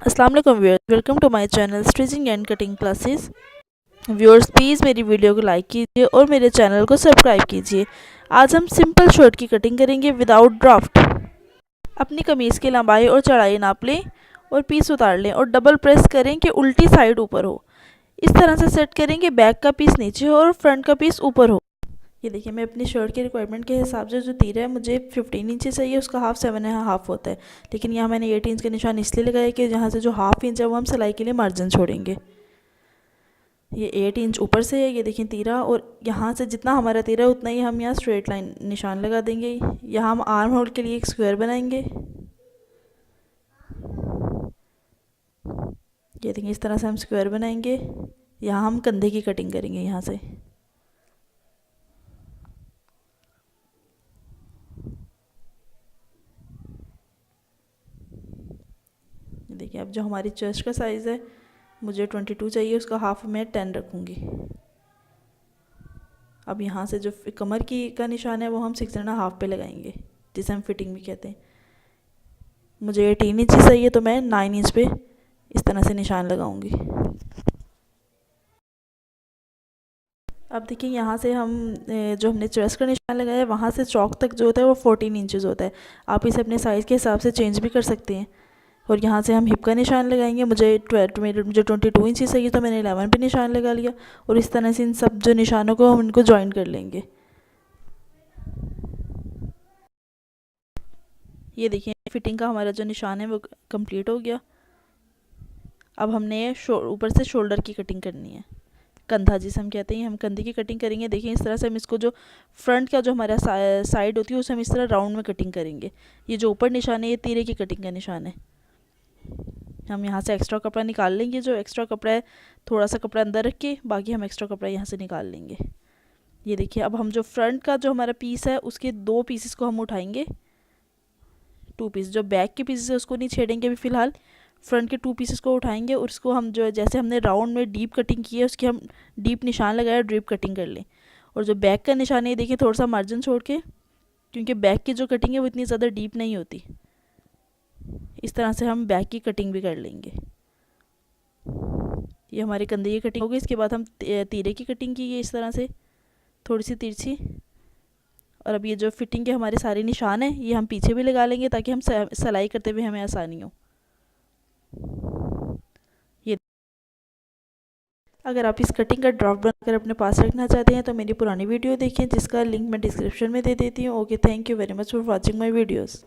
अस्सलाम वालेकुम viewers, welcome to my channel stitching and cutting classes. Viewers please मेरी video को लाइक कीजिए और मेरे चैनल को सब्सक्राइब कीजिए। आज हम सिंपल शर्ट की कटिंग करेंगे विदाउट ड्राफ्ट। अपनी कमीज़ की लंबाई और चौड़ाई नाप लें और पीस उतार लें और डबल प्रेस करें कि उल्टी साइड ऊपर हो। इस तरह से सेट करें कि बैक का पीस नीचे हो और फ्रंट का पीस ऊपर हो। ये देखिए, मैं अपनी शर्ट के रिक्वायरमेंट के हिसाब से जो तीर है मुझे 15 इंच चाहिए, उसका हाफ 7.5 होता है। लेकिन यहाँ मैंने 8 इंच का निशान इसलिए लगाया कि जहाँ से जो हाफ इंच है वो हम सिलाई के लिए मार्जिन छोड़ेंगे। ये 8 इंच ऊपर से है, ये देखिए तीरा, और यहाँ से जितना हमारा तीरा है उतना ही हम यहाँ स्ट्रेट लाइन निशान लगा देंगे। यहाँ हम आर्म होल के लिए एक स्क्वायर बनाएंगे। ये देखिए, इस तरह से हम स्क्वायर बनाएंगे। यहाँ हम कंधे की कटिंग करेंगे यहाँ से। देखिए, अब जो हमारी चेस्ट का साइज़ है मुझे 22 चाहिए, उसका हाफ मैं 10 रखूँगी। अब यहाँ से जो कमर की का निशान है वो हम 6.5 पे लगाएंगे, जिसे हम फिटिंग भी कहते हैं। मुझे 18 इंच चाहिए तो मैं 9 इंच पे इस तरह से निशान लगाऊंगी। अब देखिए, यहाँ से हम जो हमने चेस्ट का निशान लगाया है वहाँ से चौक तक जो होता है वो 14 इंचज़ होता है। आप इसे अपने साइज़ के हिसाब से चेंज भी कर सकते हैं। और यहाँ से हम हिप का निशान लगाएंगे। मुझे 22 इंच चाहिए तो मैंने 11 पे निशान लगा लिया। और इस तरह से इन सब जो निशानों को हम इनको ज्वाइन कर लेंगे। ये देखिए, फिटिंग का हमारा जो निशान है वो कंप्लीट हो गया। अब हमने ऊपर से शोल्डर की कटिंग करनी है, कंधा जिसे हम कहते हैं, हम कंधे की कटिंग करेंगे। देखिए, इस तरह से हम इसको जो फ्रंट का जो हमारा साइड होती है उसे हम इस तरह राउंड में कटिंग करेंगे। ये जो ऊपर निशान है ये तीरे की कटिंग का निशान है। हम यहाँ से एक्स्ट्रा कपड़ा निकाल लेंगे। जो एक्स्ट्रा कपड़ा है थोड़ा सा कपड़ा अंदर रख के बाकी हम एक्स्ट्रा कपड़ा यहाँ से निकाल लेंगे। ये देखिए, अब हम जो फ्रंट का जो हमारा पीस है उसके 2 पीसेस को हम उठाएंगे। 2 पीस जो बैक के पीसेस है उसको नहीं छेड़ेंगे अभी फ़िलहाल। फ्रंट के 2 पीसेस को उठाएंगे और उसको हम जो जैसे हमने राउंड में डीप कटिंग की है उसकी हम डीप निशान लगाया, डीप कटिंग कर लें। और जो बैक का निशान है देखिए, थोड़ा सा मार्जिन छोड़ के, क्योंकि बैक की जो कटिंग है वो इतनी ज़्यादा डीप नहीं होती। इस तरह से हम बैक की कटिंग भी कर लेंगे। ये हमारे कंधे की कटिंग होगी। इसके बाद हम तीरे की कटिंग की है इस तरह से, थोड़ी सी तिरछी। और अब ये जो फिटिंग के हमारे सारे निशान हैं ये हम पीछे भी लगा लेंगे ताकि हम सिलाई करते हुए हमें आसानी हो। ये अगर आप इस कटिंग का ड्राफ्ट बनाकर अपने पास रखना चाहते हैं तो मेरी पुरानी वीडियो देखें, जिसका लिंक मैं डिस्क्रिप्शन में दे देती हूँ। Okay, thank you very much for watching my videos.